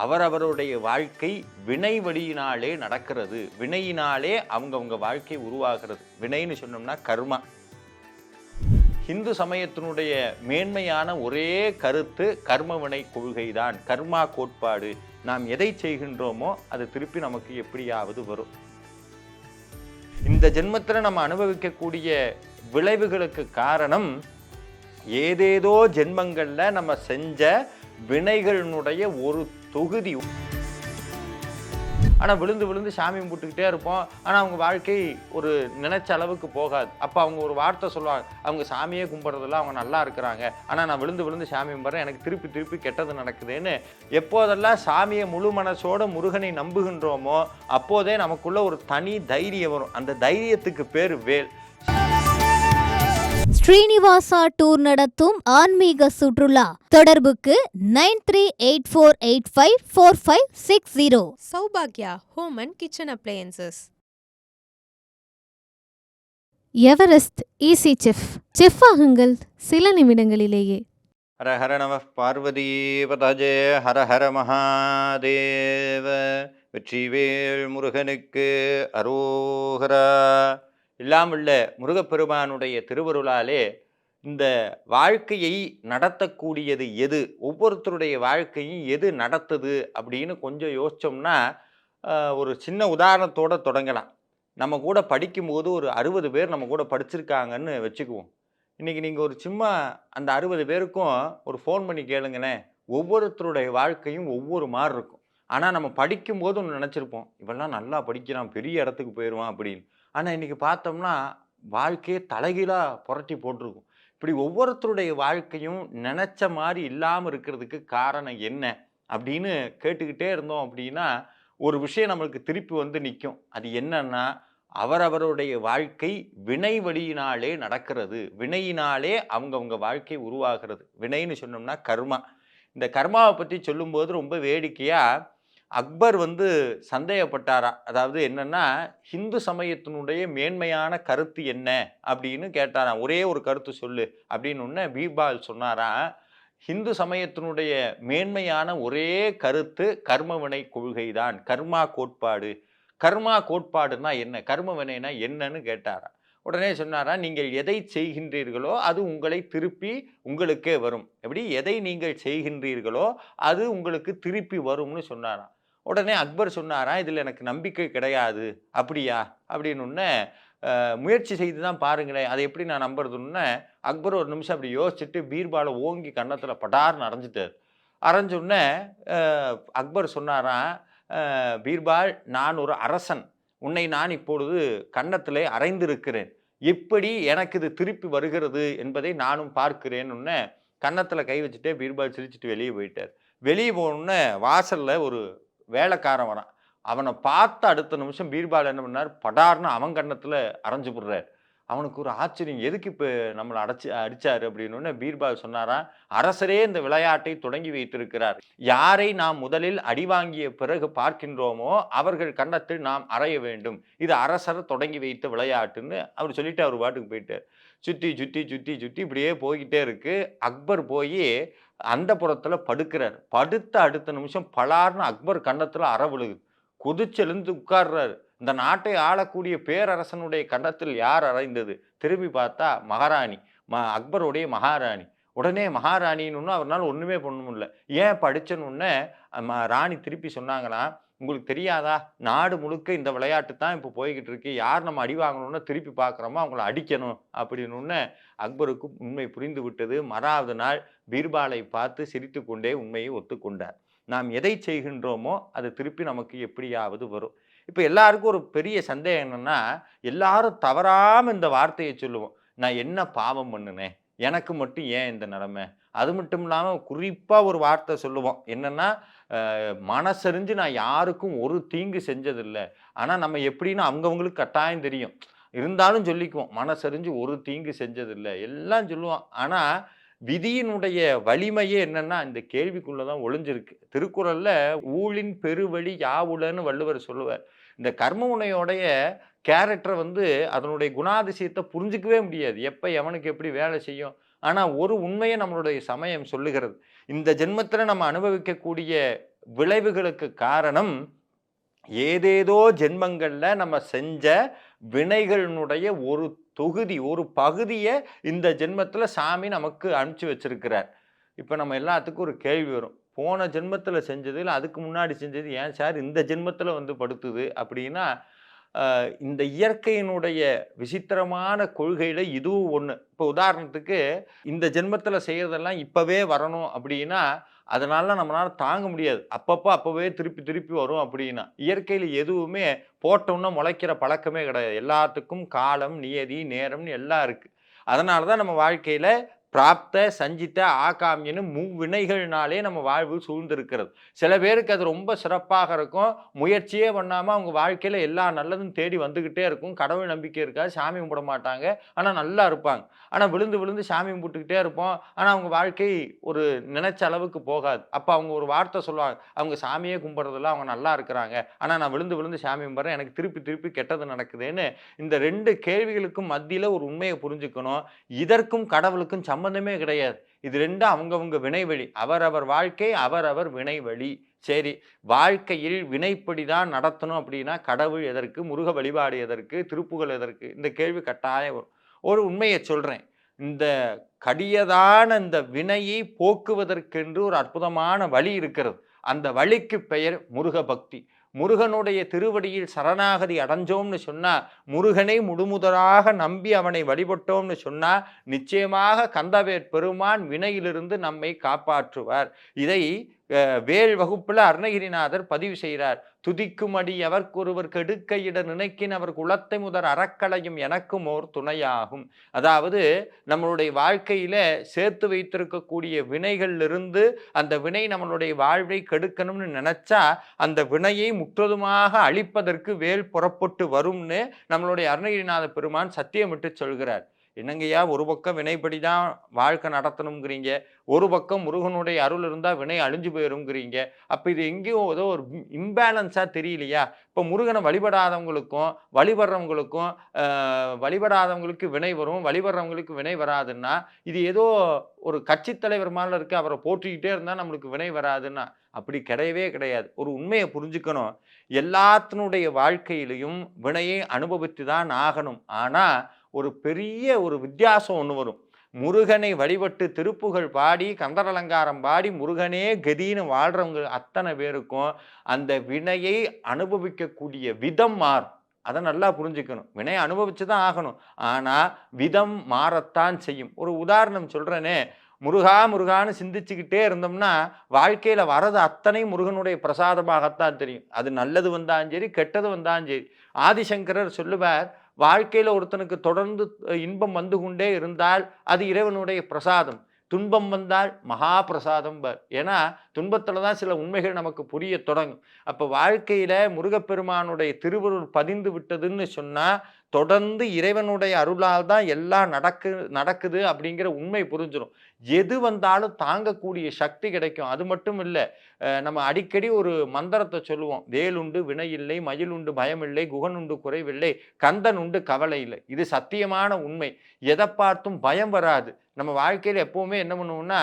அவரவருடைய வாழ்க்கை வினை வழியினாலே நடக்கிறது. வினையினாலே அவங்கவங்க வாழ்க்கை உருவாகிறது. வினைன்னு சொன்னோம்னா கர்மா. ஹிந்து சமயத்தினுடைய மேன்மையான ஒரே கருத்து கர்ம வினை கொள்கைதான், கர்மா கோட்பாடு. நாம் எதை செய்கின்றோமோ அது திருப்பி நமக்கு எப்படியாவது வரும். இந்த ஜென்மத்தில் நம்ம அனுபவிக்கக்கூடிய விளைவுகளுக்கு காரணம் ஏதேதோ ஜென்மங்கள்ல நம்ம செஞ்ச வினைகளினுடைய ஒரு தொகுதி. ஆனால் விழுந்து விழுந்து சாமி கும்பிட்டுக்கிட்டே இருப்போம். ஆனால் அவங்க வாழ்க்கை ஒரு நினைச்ச அளவுக்கு போகாது. அப்போ அவங்க ஒரு வார்த்தை சொல்லுவாங்க, அவங்க சாமியே கும்பிட்றதில்ல, அவங்க நல்லா இருக்கிறாங்க, ஆனால் நான் விழுந்து விழுந்து சாமி கும்பிட்றேன், எனக்கு திருப்பி திருப்பி கெட்டது நடக்குதுன்னு. எப்போதெல்லாம் சாமியை முழு மனசோட முருகனை நம்புகின்றோமோ அப்போதே நமக்குள்ள ஒரு தனி தைரியம் வரும். அந்த தைரியத்துக்கு பேர் வேல். ஸ்ரீனிவாசா டூர் நடத்தும் ஆன்மீக சுற்றுலா. தொடர்புக்கு 9384854560. சௌபாக்யா home and kitchen appliances. Everest easy chef ஆகுங்கள் சில நிமிடங்களிலேயே. ஹர ஹர நம பார்வதி பதஜே ஹர ஹர மகாதேவ. வெற்றிவேல் முருகனுக்கு அரோகரா. எல்லாம் உள்ள முருகப்பெருமானுடைய திருவருளாலே இந்த வாழ்க்கையை நடத்தக்கூடியது எது, ஒவ்வொருத்தருடைய வாழ்க்கையும் எது நடத்துது அப்படின்னு கொஞ்சம் யோசிச்சோம்னா ஒரு சின்ன உதாரணத்தோடு தொடங்கலாம். நம்ம கூட படிக்கும்போது ஒரு 60 பேர் நம்ம கூட படிச்சிருக்காங்கன்னு வச்சுக்குவோம். இன்றைக்கி நீங்கள் ஒரு சும்மா அந்த 60 பேருக்கும் ஒரு ஃபோன் பண்ணி கேளுங்களேன், ஒவ்வொருத்தருடைய வாழ்க்கையும் ஒவ்வொரு மாதிரி இருக்கும். ஆனால் நம்ம படிக்கும்போது ஒன்று நினச்சிருப்போம், இவெல்லாம் நல்லா படிக்கிறான், பெரிய இடத்துக்கு போயிடுவான் அப்படின்னு. ஆனால் இன்றைக்கி பார்த்தோம்னா வாழ்க்கையே தலைகீழாக புரட்டி போட்டிருக்கும். இப்படி ஒவ்வொருத்தருடைய வாழ்க்கையும் நினச்ச மாதிரி இல்லாமல் இருக்கிறதுக்கு காரணம் என்ன அப்படின்னு கேட்டுக்கிட்டே இருந்தோம் அப்படின்னா ஒரு விஷயம் நம்மளுக்கு திருப்பி வந்து நிற்கும். அது என்னன்னா, அவரவருடைய வாழ்க்கை வினை வழியினாலே நடக்கிறது. வினையினாலே அவங்கவுங்க வாழ்க்கை உருவாகிறது. வினைன்னு சொன்னோம்னா கர்மா. இந்த கர்மாவை பற்றி சொல்லும்போது ரொம்ப வேடிக்கையாக அக்பர் வந்து சந்தேகப்பட்டாரா. அதாவது என்னன்னா, ஹிந்து சமயத்தினுடைய மேன்மையான கருத்து என்ன அப்படின்னு கேட்டாராம். ஒரே ஒரு கருத்து சொல்லு அப்படின்னு பீர்பால் சொன்னாரா, ஹிந்து சமயத்தினுடைய மேன்மையான ஒரே கருத்து கர்ம வினை கொள்கைதான், கர்மா கோட்பாடு. கர்மா கோட்பாடுனா என்ன, கர்ம வினைனா என்னன்னு கேட்டாரா. உடனே சொன்னாரா, நீங்கள் எதை செய்கின்றீர்களோ அது உங்களை திருப்பி உங்களுக்கே வரும். எப்படி எதை நீங்கள் செய்கின்றீர்களோ அது உங்களுக்கு திருப்பி வரும்னு சொன்னாராம். உடனே அக்பர் சொன்னாரா, இதில் எனக்கு நம்பிக்கை கிடையாது. அப்படியா அப்படின்னு முயற்சி செய்து தான் பாருங்களேன், அதை எப்படி நான் நம்புறதுன்னு அக்பர் ஒரு நிமிஷம் அப்படி யோசிச்சுட்டு பீர்பாலை ஓங்கி கன்னத்தில் படார்னு அரைஞ்சிட்டார். அரைஞ்சோடனே அக்பர் சொன்னாராம், பீர்பால், நான் ஒரு அரசன், உன்னை நான் இப்பொழுது கன்னத்திலே அரைந்திருக்கிறேன், எப்படி எனக்கு இது திருப்பி வருகிறது என்பதை நானும் பார்க்கிறேன்னு கன்னத்தில் கை வச்சுட்டே பீர்பால் சிரிச்சுட்டு வெளியே போயிட்டார். வெளியே போகணுன்னு வாசலில் ஒரு வேலைக்காரன் வரான். அவனை பார்த்த அடுத்த நிமிஷம் பீர்பால் என்ன பண்ணார், படார்னு அவன் கன்னத்தில் அரைஞ்சு போடுறார். அவனுக்கு ஒரு ஆச்சரியம், எதுக்கு இப்போ நம்மளை அடித்தார் அப்படின்னு பீர்பால் சொன்னாரா, அரசரே இந்த விளையாட்டை தொடங்கி வைத்திருக்கிறார். யாரை நாம் முதலில் அடி வாங்கிய பிறகு பார்க்கின்றோமோ அவர்கள் கன்னத்தில் நாம் அறைய வேண்டும். இது அரசர் தொடங்கி வைத்த விளையாட்டுன்னு அவர் சொல்லிட்டு அவர் பாட்டுக்கு போயிட்டார். சுற்றி சுற்றி சுற்றி சுற்றி இப்படியே போய்கிட்டே இருக்கு. அக்பர் போய் அந்த புறத்தில் படுக்கிறார். படுத்த அடுத்த நிமிஷம் பலார்னு அக்பர் கன்னத்தில் அற விழுகுது. கொதிச்செழுந்து உட்கார்றாரு. இந்த நாட்டை ஆளக்கூடிய பேரரசனுடைய கன்னத்தில் யார் அறைந்தது? திரும்பி பார்த்தா மகாராணி, அக்பருடைய மகாராணி. உடனே மகாராணின்னு அவரால் ஒன்றுமே பண்ண முடியல. ஏன் படிச்சனுன்னு ராணி திருப்பி சொன்னாங்கன்னா, உங்களுக்கு தெரியாதா, நாடு முழுக்க இந்த விளையாட்டு தான் இப்போ போய்கிட்டு இருக்கு, யார் நம்ம அடி வாங்கணும்னு திருப்பி பார்க்குறோமோ அவங்கள அடிக்கணும் அப்படின்னு அக்பருக்கு உண்மை புரிந்து விட்டது. மறாவது நாள் பீர்பாலை பார்த்து சிரித்து கொண்டே உண்மையை ஒத்துக்கொண்டார். நாம் எதை செய்கின்றோமோ அது திருப்பி நமக்கு எப்படியாவது வரும். இப்போ எல்லாருக்கும் ஒரு பெரிய சந்தேகம் என்னன்னா, எல்லாரும் தவறாமல் இந்த வார்த்தையை சொல்லுவோம், நான் என்ன பாவம் பண்ணினேன், எனக்கு மட்டும் ஏன் இந்த நிலைமை. அது மட்டும் இல்லாமல் குறிப்பாக ஒரு வார்த்தை சொல்லுவோம், என்னென்னா, மனசறிஞ்சு நான் யாருக்கும் ஒரு தீங்கு செஞ்சதில்லை. ஆனால் நம்ம எப்படின்னு அவங்கவுங்களுக்கு கட்டாயம் தெரியும், இருந்தாலும் சொல்லிக்குவோம், மனசறிஞ்சு ஒரு தீங்கு செஞ்சதில்லை எல்லாம் சொல்லுவோம். ஆனால் விதியினுடைய வலிமையே என்னன்னா இந்த கேள்விக்குள்ளே தான் ஒளிஞ்சிருக்கு. திருக்குறளில் ஊழின் பெருவழி யாவுலன்னு வள்ளுவர் சொல்லுவார். இந்த கர்ம உனையோடைய கேரக்டரை அதனுடைய குணாதிசயத்தை புரிஞ்சிக்கவே முடியாது, எப்போ எவனுக்கு எப்படி வேலை செய்யும். ஆனால் ஒரு உண்மையை நம்மளுடைய சமயம் சொல்லுகிறது, இந்த ஜென்மத்தில் நம்ம அனுபவிக்கக்கூடிய விளைவுகளுக்கு காரணம் ஏதேதோ ஜென்மங்கள்ல நம்ம செஞ்ச வினைகளினுடைய ஒரு தொகுதி, ஒரு பகுதியை இந்த ஜென்மத்தில் சாமி நமக்கு அனுப்பிச்சு வச்சிருக்கிறார். இப்போ நம்ம எல்லாத்துக்கும் ஒரு கேள்வி வரும், போன ஜென்மத்தில் செஞ்சது இல்லை அதுக்கு முன்னாடி செஞ்சது ஏன் சார் இந்த ஜென்மத்தில் வந்து படுத்துது அப்படின்னா, இந்த இயற்கையினுடைய விசித்திரமான கொள்கையில் இதுவும் ஒன்று. இப்போ உதாரணத்துக்கு இந்த ஜென்மத்தில் செய்கிறதெல்லாம் இப்போவே வரணும் அப்படின்னா அதனால நம்மளால தாங்க முடியாது. அப்போவே திருப்பி திருப்பி வரும் அப்படின்னா. இயற்கையில் எதுவுமே போட்டோன்னா முளைக்கிற பழக்கமே கிடையாது. எல்லாத்துக்கும் காலம், நியதி, நேரம்னு எல்லாம் இருக்குது. அதனால தான் நம்ம வாழ்க்கையில் பிராப்த, சஞ்சித்த, ஆகாமியன்னு மூவினைகள்னாலே நம்ம வாழ்வு சூழ்ந்திருக்கிறது. சில பேருக்கு அது ரொம்ப சிறப்பாக இருக்கும். முயற்சியே பண்ணாமல் அவங்க வாழ்க்கையில் எல்லா நல்லதும் தேடி வந்துக்கிட்டே இருக்கும். கடவுள் நம்பிக்கை இருக்காது, சாமி கும்பிட மாட்டாங்க, ஆனால் நல்லா இருப்பாங்க. ஆனால் விழுந்து விழுந்து சாமி கும்பிட்டுக்கிட்டே இருப்போம், ஆனால் அவங்க வாழ்க்கை ஒரு நினைச்ச அளவுக்கு போகாது. அப்போ அவங்க ஒரு வார்த்தை சொல்லுவாங்க, அவங்க சாமியே கும்பிட்றதில்ல, அவங்க நல்லா இருக்கிறாங்க, ஆனால் நான் விழுந்து விழுந்து சாமி கும்பிட்றேன், எனக்கு திருப்பி திருப்பி கெட்டது நடக்குதுன்னு. இந்த 2 கேள்விகளுக்கும் மத்தியில் ஒரு உண்மையை புரிஞ்சுக்கணும். இதற்கும் கடவுளுக்கும் சம்பந்தமே கிடையாது. இது 2 அவங்கவங்க வினைவழி. அவரவர் வாழ்க்கை அவரவர் வினைவழி. சரி, வாழ்க்கையில் வினைப்படி தான் நடத்தணும் அப்படின்னா கடவுள் எதற்கு, முருக வழிபாடு எதற்கு, திருப்புகள் எதற்கு? இந்த கேள்வி கட்டாயம் வரும். ஒரு உண்மையை சொல்றேன், இந்த கடியதான இந்த வினையை போக்குவதற்கென்று ஒரு அற்புதமான வழி இருக்கிறது. அந்த வழிக்கு பெயர் முருக பக்தி. முருகனுடைய திருவடியில் சரணாகதி அடைஞ்சோம்னு சொன்னா, முருகனை முழுமுதலாக நம்பி அவனை வழிபட்டோம்னு சொன்னா, நிச்சயமாக கந்தவேற் பெருமான் வினையிலிருந்து நம்மை காப்பாற்றுவார். இதை வேள் வகுப்புல அருணகிரிநாதர் பதிவு செய்கிறார். துதிக்குமடி எவர்க்கொருவர் கெடுக்கையிட நினைக்கின் அவர் குலத்தை முதற் அறக்களையும் எனக்கும் ஓர் துணையாகும். அதாவது நம்மளுடைய வாழ்க்கையில சேர்த்து வைத்திருக்கக்கூடிய வினைகளிலிருந்து அந்த வினை நம்மளுடைய வாழ்வை கெடுக்கணும்னு நினைச்சா அந்த வினையை முற்றுதுமாக அழிப்பதற்கு வேல் புறப்பட்டு வரும்னு நம்மளுடைய அருணகிரிநாத பெருமான் சத்தியமிட்டு சொல்கிறார். என்னங்கய்யா, ஒரு பக்கம் வினைப்படி தான் வாழ்க்கை நடத்தணுங்கிறீங்க, ஒரு பக்கம் முருகனுடைய அருள் இருந்தால் வினை அழிஞ்சு போயிருங்கிறீங்க. அப்போ இது எங்கேயும் ஏதோ ஒரு இம்பேலன்ஸாக தெரியலையா? இப்போ முருகனை வழிபடாதவங்களுக்கும் வழிபடாதவங்களுக்கு வினை வரும், வழிபடுறவங்களுக்கு வினை வராதுன்னா இது ஏதோ ஒரு கட்சி தலைவர் மாதிரி இருக்குது, அவரை போற்றிக்கிட்டே இருந்தால் நம்மளுக்கு வினை வராதுன்னா அப்படி கிடையவே கிடையாது. ஒரு உண்மையை புரிஞ்சுக்கணும், எல்லாத்தினுடைய வாழ்க்கையிலையும் வினையை அனுபவித்து தான் ஆகணும். ஆனால் ஒரு பெரிய ஒரு வித்தியாசம் ஒன்று வரும். முருகனை வழிபட்டு திருப்புகள் பாடி கந்தர் அலங்காரம் பாடி முருகனே கதின்னு வாழ்கிறவங்க அத்தனை பேருக்கும் அந்த வினையை அனுபவிக்கக்கூடிய விதம் மாறும். அதை நல்லா புரிஞ்சுக்கணும். வினையை அனுபவிச்சு தான் ஆகணும், ஆனால் விதம் மாறத்தான் செய்யும். ஒரு உதாரணம் சொல்கிறேனே, முருகா முருகான்னு சிந்திச்சுக்கிட்டே இருந்தோம்னா வாழ்க்கையில் வரது அத்தனை முருகனுடைய பிரசாதமாகத்தான் தெரியும். அது நல்லது வந்தாலும் சரி, கெட்டது வந்தாலும் சரி. ஆதிசங்கரர் சொல்லுவார், வாழ்க்கையில் ஒருத்தனுக்கு தொடர்ந்து இன்பம் வந்து கொண்டே இருந்தால் அது இறைவனுடைய பிரசாதம், துன்பம் வந்தால் மகா பிரசாதம். ஏன்னா துன்பத்தில் தான் சில உண்மைகள் நமக்கு புரிய தொடங்கும். அப்போ வாழ்க்கையில் முருகப்பெருமானுடைய திருவருள் பதிந்து விட்டதுன்னு சொன்னால் தொடர்ந்து இறைவனுடைய அருளால் தான் எல்லாம் நடக்குது அப்படிங்கிற உண்மை புரிஞ்சிடும். எது வந்தாலும் தாங்கக்கூடிய சக்தி கிடைக்கும். அது மட்டும் இல்லை, நம்ம அடிக்கடி ஒரு மந்திரத்தை சொல்லுவோம், வேலுண்டு வினையில்லை, மயிலுண்டு பயமில்லை, குகனுண்டு குறைவில்லை, கந்தன் உண்டு கவலை இல்லை. இது சத்தியமான உண்மை. எதை பார்த்தும் பயம் வராது. நம்ம வாழ்க்கையில் எப்போவுமே என்ன பண்ணுவோம்னா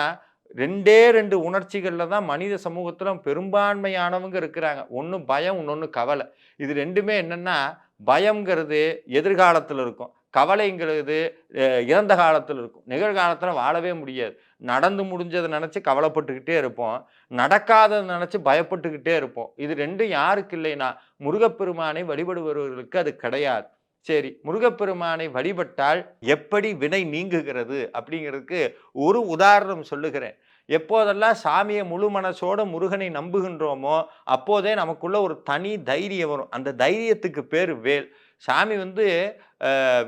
2 உணர்ச்சிகளில் தான் மனித சமூகத்தில் பெரும்பான்மையானவங்க இருக்கிறாங்க. ஒன்று பயம், இன்னொன்று கவலை. இது 2மே என்னென்னா, பயம்ங்கிறது எதிர்காலத்தில் இருக்கும், கவலைங்கிறது இறந்த காலத்தில் இருக்கும். நிகழ்காலத்தில் வாழவே முடியாது. நடந்து முடிஞ்சதை நினச்சி கவலைப்பட்டுக்கிட்டே இருப்போம், நடக்காததை நினச்சி பயப்பட்டுக்கிட்டே இருப்போம். இது 2 யாருக்கு இல்லைன்னா முருகப்பெருமானை வழிபடுபவர்களுக்கு அது கிடையாது. சரி, முருகப்பெருமானை வழிபட்டால் எப்படி வினை நீங்குகிறது அப்படிங்கிறதுக்கு ஒரு உதாரணம் சொல்லுகிறேன். எப்போதெல்லாம் சாமியை முழு மனசோட முருகனை நம்புகின்றோமோ அப்போதே நமக்குள்ள ஒரு தனி தைரியம் வரும். அந்த தைரியத்துக்கு பேர் வேல். சாமி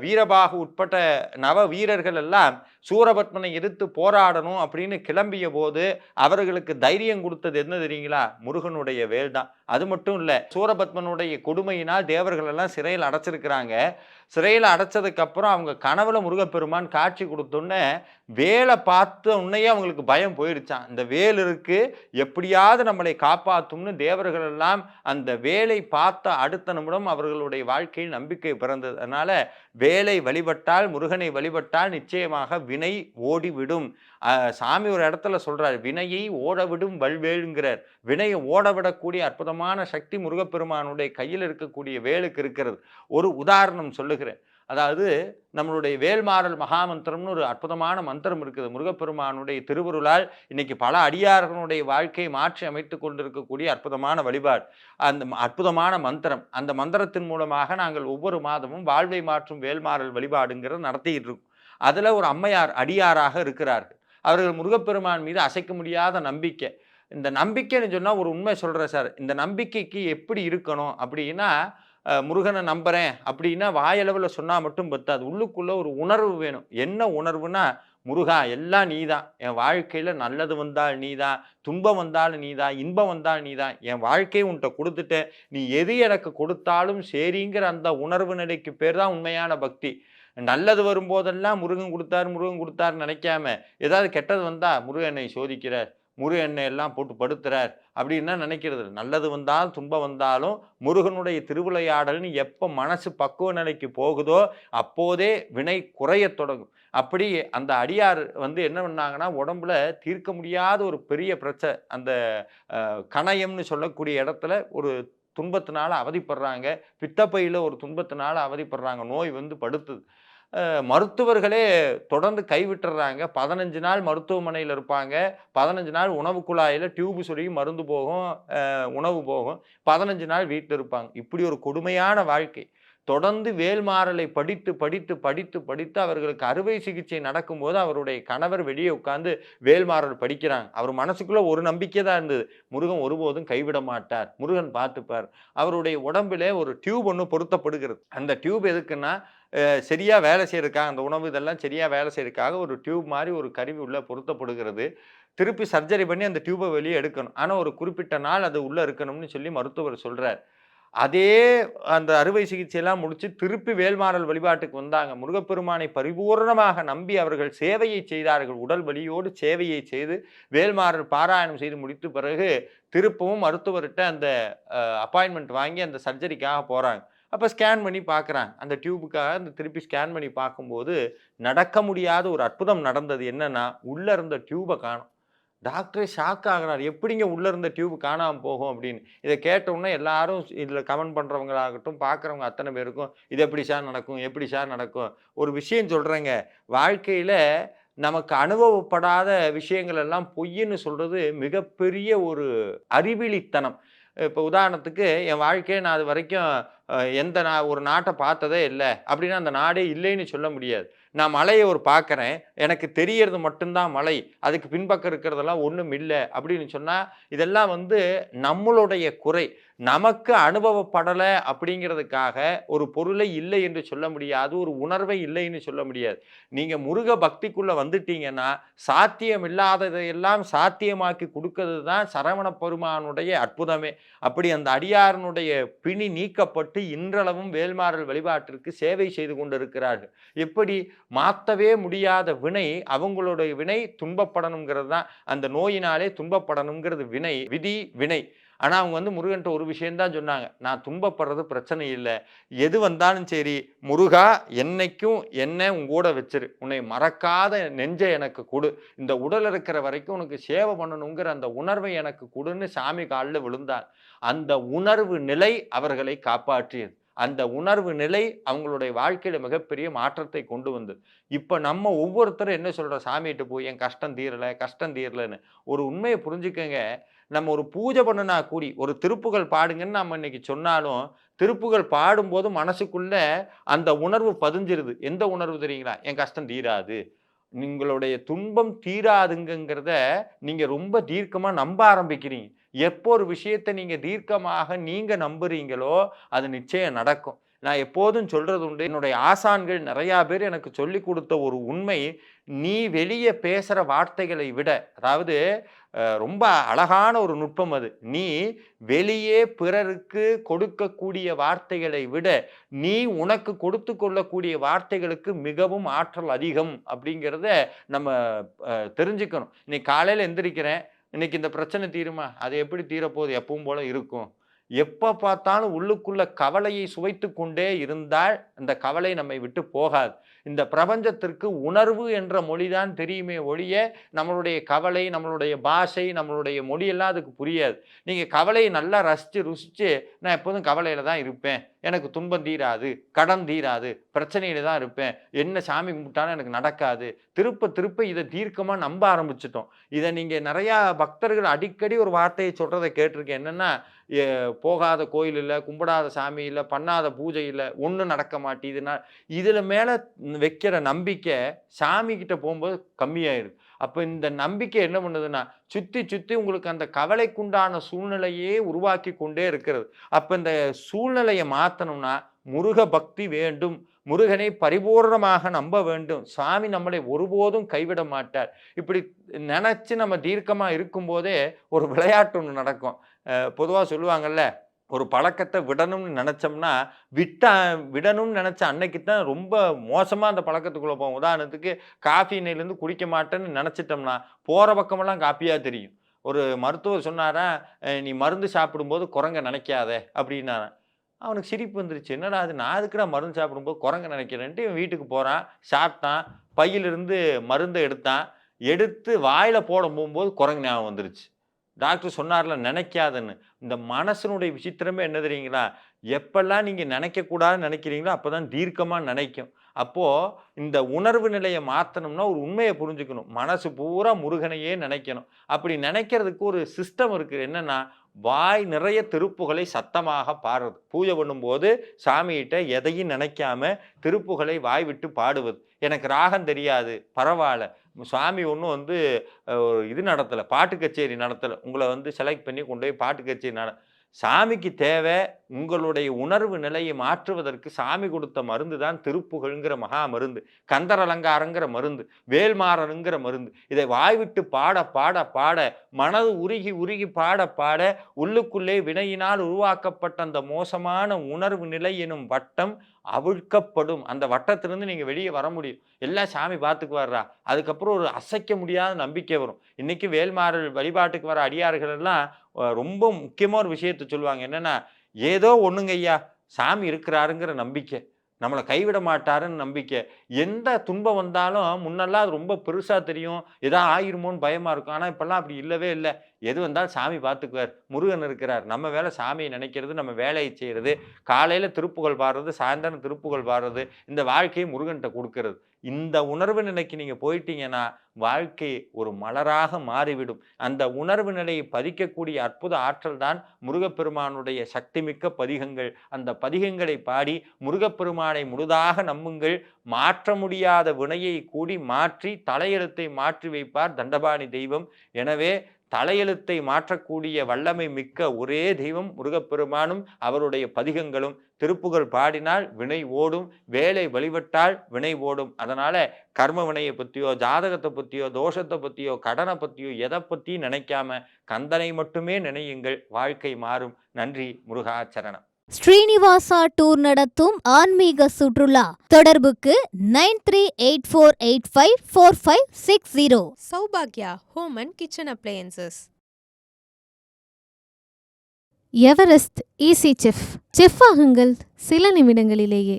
வீரபாகு உட்பட்ட நவ வீரர்கள் எல்லாம் சூரபத்மனை எதிர்த்து போராடணும் அப்படின்னு கிளம்பிய போது அவர்களுக்கு தைரியம் கொடுத்தது என்ன தெரியுங்களா? முருகனுடைய வேல் தான். அது மட்டும் இல்லை, சூரபத்மனுடைய கொடுமையினால் தேவர்கள் எல்லாம் சிறையில் அடைச்சிருக்கிறாங்க. சிறையில் அடைச்சதுக்கு அப்புறம் அவங்க கனவுல முருகப்பெருமான் காட்சி கொடுத்தோன்னே வேலை பார்த்த உன்னையே அவங்களுக்கு பயம் போயிடுச்சான். இந்த வேல் இருக்கு, எப்படியாவது நம்மளை காப்பாற்றும்னு தேவர்கள் எல்லாம் அந்த வேலை பார்த்த அடுத்த நிமிடம் அவர்களுடைய வாழ்க்கையில் நம்பிக்கை பிறந்தது. அதனால வேலை வழிபட்டால், முருகனை வழிபட்டால் நிச்சயமாக வினை ஓடிவிடும். சாமி ஒரு இடத்துல சொல்றார், வினையை ஓடவிடும் வல்வேலுங்கிறார். வினையை ஓடவிடக்கூடிய அற்புதமான சக்தி முருகப்பெருமானுடைய கையில் இருக்கக்கூடிய வேலுக்கு இருக்கிறது. ஒரு உதாரணம் சொல்லுகிறேன். அதாவது நம்மளுடைய வேல்மாறல் மகாமந்திரம்னு ஒரு அற்புதமான மந்திரம் இருக்குது. முருகப்பெருமானுடைய திருவருளால் இன்னைக்கு பல அடியார்களுடைய வாழ்க்கையை மாற்றி அமைத்துக் கொண்டிருக்கக்கூடிய அற்புதமான வழிபாடு. அந்த அற்புதமான மந்திரம். அந்த மந்திரத்தின் மூலமாக நாங்கள் ஒவ்வொரு மாதமும் வாழ்வை மாற்றும் வேல்மாறல் வழிபாடுங்கிறத நடத்திக்கிட்டு இருக்கோம். அதில் ஒரு அம்மையார் அடியாராக இருக்கிறார்கள். அவர்கள் முருகப்பெருமான் மீது அசைக்க முடியாத நம்பிக்கை. இந்த நம்பிக்கைன்னு சொன்னால் ஒரு உண்மை சொல்கிறேன் சார். இந்த நம்பிக்கைக்கு எப்படி இருக்கணும் அப்படின்னா, முருகனை நம்புகிறேன் அப்படின்னா வாயளவில் சொன்னால் மட்டும் பத்தாது. உள்ளுக்குள்ளே ஒரு உணர்வு வேணும். என்ன உணர்வுனா, முருகா எல்லாம் நீதான். என் வாழ்க்கையில் நல்லது வந்தால் நீதான், துன்பம் வந்தாலும் நீதான், இன்பம் வந்தால் நீதான். என் வாழ்க்கையை உன்கிட்ட கொடுத்துட்டேன். நீ எது எனக்கு கொடுத்தாலும் சரிங்கிற அந்த உணர்வு நிலைக்கு பேர் தான் உண்மையான பக்தி. நல்லது வரும்போதெல்லாம் முருகன் கொடுத்தார் முருகன் கொடுத்தாருன்னு நினைக்காம, ஏதாவது கெட்டது வந்தால் முருகன் என்னை சோதிக்கிறார், முருகன் என்னை எல்லாம் போட்டு படுத்துறார் அப்படின்னா நினைக்கிறது. நல்லது வந்தாலும் துன்பம் வந்தாலும் முருகனுடைய திருவிளையாடல்னு எப்போ மனசு பக்குவ நிலைக்கு போகுதோ அப்போதே வினை குறையத் தொடங்கும். அப்படி அந்த அடியார் என்ன பண்ணாங்கன்னா, உடம்புல தீர்க்க முடியாத ஒரு பெரிய பிரச்சனை, அந்த கணையம்னு சொல்லக்கூடிய இடத்துல ஒரு துன்பத்தினால அவதிப்படுறாங்க. பித்தப்பையில் ஒரு துன்பத்தினால அவதிப்படுறாங்க. நோய் படுத்துது. மருத்துவர்களே தொடர்ந்து கைவிட்டுறாங்க. 15 நாள் மருத்துவமனையில் இருப்பாங்க. 15 நாள் உணவு குழாயில் டியூபு சொருகி மருந்து போகும், உணவு போகும். 15 நாள் வீட்டில் இருப்பாங்க. இப்படி ஒரு கொடுமையான வாழ்க்கை. தொடர்ந்து வேல்மாறலை படித்து படித்து படித்து படித்து அவர்களுக்கு அறுவை சிகிச்சை நடக்கும்போது அவருடைய கணவர் வெளியே உட்கார்ந்து வேல்மாறல் படிக்கிறாங்க. அவர் மனசுக்குள்ள ஒரு நம்பிக்கை தான் இருந்தது, முருகன் ஒருபோதும் கைவிட மாட்டார், முருகன் பார்த்துப்பார். அவருடைய உடம்பிலே ஒரு டியூப் ஒன்று பொருத்தப்படுகிறது. அந்த டியூப் எதுக்குன்னா, சரியாக வேலை செய்யறதுக்காக, அந்த உணவு இதெல்லாம் சரியாக வேலை செய்யறதுக்காக ஒரு டியூப் மாதிரி ஒரு கருவி உள்ள பொருத்தப்படுகிறது. திருப்பி சர்ஜரி பண்ணி அந்த டியூபை வெளியே எடுக்கணும். ஆனால் ஒரு குறிப்பிட்ட நாள் அது உள்ளே இருக்கணும்னு சொல்லி மருத்துவர் சொல்கிறார். அதே அந்த அறுவை சிகிச்சையெல்லாம் முடிச்சு திருப்பி வேல்மாறல் வழிபாட்டுக்கு வந்தாங்க. முருகப்பெருமானை பரிபூர்ணமாக நம்பி அவர்கள் சேவையை செய்தார்கள். உடல் வலியோடு சேவையை செய்து வேல்மாறல் பாராயணம் செய்து முடித்த பிறகு திருப்பவும் மருத்துவர்கிட்ட அந்த அப்பாயின்மெண்ட் வாங்கி அந்த சர்ஜரிக்காக போகிறாங்க. அப்போ ஸ்கேன் பண்ணி பார்க்குறாங்க. அந்த டியூபுக்காக அந்த திருப்பி ஸ்கேன் பண்ணி பார்க்கும்போது நடக்க முடியாத ஒரு அற்புதம் நடந்தது. என்னன்னா, உள்ளே இருந்த டியூபை காணும். டாக்டரே ஷாக் ஆகிறார். எப்படிங்க உள்ளே இருந்த டியூப் காணாமல் போகும் அப்படின்னு. இதை கேட்டவுடனே எல்லாரும் இதில் கமெண்ட் பண்ணுறவங்களாகட்டும், பார்க்குறவங்க அத்தனை பேருக்கும் இது எப்படி சார் நடக்கும், எப்படி சார் நடக்கும். ஒரு விஷயம் சொல்கிறேங்க, வாழ்க்கையில் நமக்கு அனுபவப்படாத விஷயங்கள் எல்லாம் பொய்ன்னு சொல்கிறது மிகப்பெரிய ஒரு அறிவிலித்தனம். இப்போ உதாரணத்துக்கு என் வாழ்க்கையை நான் அது வரைக்கும் ஒரு நாட்டை பார்த்ததே இல்லை அப்படின்னா அந்த நாடே இல்லைன்னு சொல்ல முடியாது. நான் மலையை பார்க்குறேன், எனக்கு தெரியறது மட்டும்தான் மலை, அதுக்கு பின்பக்கம் இருக்கிறதெல்லாம் ஒன்றும் இல்லை அப்படின்னு சொன்னால் இதெல்லாம் நம்மளுடைய குறை. நமக்கு அனுபவப்படலை அப்படிங்கிறதுக்காக ஒரு பொருளை இல்லை என்று சொல்ல முடியாது, ஒரு உணர்வை இல்லைன்னு சொல்ல முடியாது. நீங்கள் முருக பக்திக்குள்ளே வந்துட்டீங்கன்னா சாத்தியம் இல்லாததையெல்லாம் சாத்தியமாக்கி கொடுக்கறது தான் சரவண பெருமானுடைய அற்புதமே. அப்படி அந்த அடியாரனுடைய பிணி நீக்கப்பட்டு இன்றளவும் வேல்மாறல் வழிபாட்டிற்கு சேவை செய்து கொண்டிருக்கிறார்கள். எப்படி மாற்றவே முடியாத வினை, அவங்களுடைய வினை துன்பப்படணுங்கிறது தான். அந்த நோயினாலே துன்பப்படணுங்கிறது வினை, விதி வினை. ஆனால் அவங்க முருகன்ட்ட ஒரு விஷயந்தான் சொன்னாங்க, நான் துன்பப்படுறது பிரச்சனை இல்லை, எது வந்தாலும் சரி முருகா என்னைக்கும் என்ன உங்கூட வச்சிரு, உன்னை மறக்காத நெஞ்சை எனக்கு கொடு, இந்த உடல் இருக்கிற வரைக்கும் உனக்கு சேவை பண்ணணுங்கிற அந்த உணர்வை எனக்கு கொடுன்னு சாமி காலில் விழுந்தார். அந்த உணர்வு நிலை அவர்களை காப்பாற்றியது. அந்த உணர்வு நிலை அவங்களுடைய வாழ்க்கையில் மிகப்பெரிய மாற்றத்தை கொண்டு வந்தது. இப்போ நம்ம ஒவ்வொருத்தரும் என்ன சொல்கிறோம், சாமிகிட்ட போய் என் கஷ்டம் தீரலை கஷ்டம் தீரலைன்னு. ஒரு உண்மையை புரிஞ்சுக்கங்க, நம்ம ஒரு பூஜை பண்ணினா கூடி ஒரு திருப்புகள் பாடுங்கன்னு நம்ம இன்னைக்கு சொன்னாலும் திருப்புகள் பாடும்போது மனசுக்குள்ள அந்த உணர்வு பதிஞ்சிருது. எந்த உணர்வு தெரியுங்களா? என் கஷ்டம் தீராது, உங்களுடைய துன்பம் தீராதுங்கிறத நீங்கள் ரொம்ப தீர்க்கமாக நம்ப ஆரம்பிக்கிறீங்க. எப்போ ஒரு விஷயத்தை நீங்கள் தீர்க்கமாக நீங்கள் நம்புறீங்களோ அது நிச்சயம் நடக்கும். நான் எப்போதும் சொல்கிறது உண்டு, என்னுடைய ஆசான்கள் நிறையா பேர் எனக்கு சொல்லி கொடுத்த ஒரு உண்மை, நீ வெளியே பேசுகிற வார்த்தைகளை விட, அதாவது ரொம்ப அழகான ஒரு நுட்பம் அது, நீ வெளியே பிறருக்கு கொடுக்கக்கூடிய வார்த்தைகளை விட நீ உனக்கு கொடுத்து கொள்ளக்கூடிய வார்த்தைகளுக்கு மிகவும் ஆற்றல் அதிகம் அப்படிங்கிறத நம்ம தெரிஞ்சுக்கணும். இன்னைக்கு காலையில் எந்திரிக்கிறேன், இன்னைக்கு இந்த பிரச்சனை தீருமா? அது எப்படி தீரப்போகுது? எப்பவும் போல இருக்கும். எப்போ பார்த்தாலும் உள்ளுக்குள்ள கவலையை சுவைத்து கொண்டே இருந்தால் அந்த கவலை நம்மை விட்டு போகாது. இந்த பிரபஞ்சத்திற்கு உணர்வு என்ற மொழிதான் தெரியுமே ஒழிய நம்மளுடைய கவலை, நம்மளுடைய பாஷை, நம்மளுடைய மொழியெல்லாம் அதுக்கு புரியாது. நீங்கள் கவலையை நல்லா ரசித்து ருசித்து நான் எப்போதும் கவலையில் தான் இருப்பேன், எனக்கு துன்பம் தீராது, கடன் தீராது, பிரச்சனையில் தான் இருப்பேன், என்ன சாமி கும்பிட்டாலும் எனக்கு நடக்காது, திருப்ப திருப்ப இதை தீர்க்கமாக நம்ப ஆரம்பிச்சிட்டோம். இதை நீங்கள் நிறையா பக்தர்கள் அடிக்கடி ஒரு வார்த்தையை சொல்கிறத கேட்டிருக்கேன். என்னென்னா, போகாத கோயில் இல்லை, கும்பிடாத சாமி இல்லை, பண்ணாத பூஜை இல்லை, ஒன்றும் நடக்க மாட்டேதுன்னா இதில் மேலே வைக்கிற நம்பிக்கை சாமிக்கிட்ட போகும்போது கம்மியாயிருக்கு. அப்போ இந்த நம்பிக்கை என்ன பண்ணுதுன்னா சுற்றி சுற்றி உங்களுக்கு அந்த கவலைக்குண்டான சூழ்நிலையே உருவாக்கி கொண்டே இருக்கிறது. அப்போ இந்த சூழ்நிலையை மாற்றணும்னா முருக பக்தி வேண்டும், முருகனை பரிபூர்ணமாக நம்ப வேண்டும். சாமி நம்மளை ஒருபோதும் கைவிட மாட்டார். இப்படி நினச்சி நம்ம தீர்க்கமாக இருக்கும்போதே ஒரு விளையாட்டு ஒன்று நடக்கும். பொதுவாக சொல்லுவாங்கல்ல, ஒரு பழக்கத்தை விடணும்னு நினச்சோம்னா விடணும்னு நினச்ச அன்னைக்கு தான் ரொம்ப மோசமாக அந்த பழக்கத்துக்குள்ளே போகும். உதாரணத்துக்கு காஃபியிலேருந்து குடிக்க மாட்டேன்னு நினச்சிட்டோம்னா போகிற பக்கமெல்லாம் காப்பியாக தெரியும். ஒரு மருத்துவர் சொன்னாரா, நீ மருந்து சாப்பிடும்போது குரங்க நினைக்காத அப்படின்னாரன். அவனுக்கு சிரிப்பு வந்துருச்சு. என்னடா அது, நான் அதுக்குடா மருந்து சாப்பிடும்போது குரங்க நினைக்கிறேன்ட்டு இவன் வீட்டுக்கு போகிறான், சாப்பிட்டான், பையிலிருந்து மருந்தை எடுத்து வாயில் போட போகும்போது குரங்கு ஞாபகம் வந்துருச்சு. டாக்டர் சொன்னார்ல நினைக்காதுன்னு. இந்த மனசனுடைய விசித்திரமே என்ன தெரியுங்களா, எப்பெல்லாம் நீங்கள் நினைக்கக்கூடாதுன்னு நினைக்கிறீங்களோ அப்போ தான் தீர்க்கமாக நினைக்கும். அப்போது இந்த உணர்வு நிலையை மாற்றணும்னா ஒரு உண்மையை புரிஞ்சுக்கணும். மனசு பூரா முருகனையே நினைக்கணும். அப்படி நினைக்கிறதுக்கு ஒரு சிஸ்டம் இருக்குது. என்னென்னா, வாய் நிறைய திருப்புகளை சத்தமாக பாடுறது. பூஜை பண்ணும்போது சாமிகிட்ட எதையும் நினைக்காம திருப்புகளை வாய் விட்டு பாடுவது. எனக்கு ராகம் தெரியாது, பரவாயில்ல, சாமி ஒன்றும் இது நடத்தலை, பாட்டு கச்சேரி நடத்தலை, உங்களை செலக்ட் பண்ணி கொண்டு போய் பாட்டு கச்சேரி சாமிக்கு தேவை உங்களுடைய உணர்வு நிலையை மாற்றுவதற்கு சாமி கொடுத்த மருந்து தான் திருப்புகழ்ங்கிற மகா மருந்து, கந்தர் அலங்காரங்கிற மருந்து, வேல்மாறனுங்கிற மருந்து. இதை வாய்விட்டு பாட பாட பாட மனது உருகி உருகி பாட பாட உள்ளுக்குள்ளே வினையினால் உருவாக்கப்பட்ட அந்த மோசமான உணர்வு நிலை எனும் வட்டம் அவிழ்க்கப்படும். அந்த வட்டத்திலிருந்து நீங்கள் வெளியே வர முடியும். எல்லாம் சாமி பார்த்துக்கு வர்றா. அதுக்கப்புறம் ஒரு அசைக்க முடியாத நம்பிக்கை வரும். இன்றைக்கி வேல்மாறல் வழிபாட்டுக்கு வர அடியார்கள் எல்லாம் ரொம்ப முக்கியமாக ஒரு விஷயத்தை சொல்லுவாங்க. என்னென்னா, ஏதோ ஒன்றுங்க ஐயா, சாமி இருக்கிறாருங்கிற நம்பிக்கை, நம்மளை கைவிட மாட்டாருன்னு நம்பிக்கை. எந்த துன்பம் வந்தாலும் முன்னெல்லாம் அது ரொம்ப பெருசாக தெரியும், எதா ஆயிருமோன்னு பயமாக இருக்கும். ஆனால் இப்போல்லாம் அப்படி இல்லவே இல்லை. எது வந்தாலும் சாமி பார்த்துக்குவார், முருகன் இருக்கிறார். நம்ம வேலை சாமியை நினைக்கிறது, நம்ம வேலையை செய்கிறது, காலையில் திருப்புகழ் பாடுறது, சாயந்தரம் திருப்புகழ் பாடுறது, இந்த வாழ்க்கையை முருகன்கிட்ட கொடுக்கறது. இந்த உணர்வு நிலைக்கு நீங்கள் போயிட்டீங்கன்னா வாழ்க்கை ஒரு மலராக மாறிவிடும். அந்த உணர்வு நிலையை பதிக்கக்கூடிய அற்புத ஆற்றல் தான் முருகப்பெருமானுடைய சக்திமிக்க பதிகங்கள். அந்த பதிகங்களை பாடி முருகப்பெருமானை முழுதாக நம்புங்கள். மாற்ற முடியாத வினையை கூடி மாற்றி தலையெழுத்தை மாற்றி வைப்பார் தண்டபாணி தெய்வம். எனவே தலையெழுத்தை மாற்றக்கூடிய வல்லமை மிக்க ஒரே தெய்வம் முருகப்பெருமானும் அவருடைய பதிகங்களும். திருப்புகழ் பாடினால் வினை ஓடும், வேலை வழிபட்டால் வினை ஓடும். அதனால் கர்ம வினையை பற்றியோ, ஜாதகத்தை பற்றியோ, தோஷத்தை பற்றியோ, கடனை பற்றியோ எதை பற்றியும் நினைக்காம கந்தனை மட்டுமே நினையுங்கள், வாழ்க்கை மாறும். நன்றி, முருகாச்சரணம். ஸ்ரீனிவாசா டூர் நடத்தும் ஆன்மீக சுற்றுலா. தொடர்புக்கு 9384854560. சௌபாக்யா home and kitchen appliances. Everest easy chef. Chef ஆகுங்கள் சில நிமிடங்களிலேயே.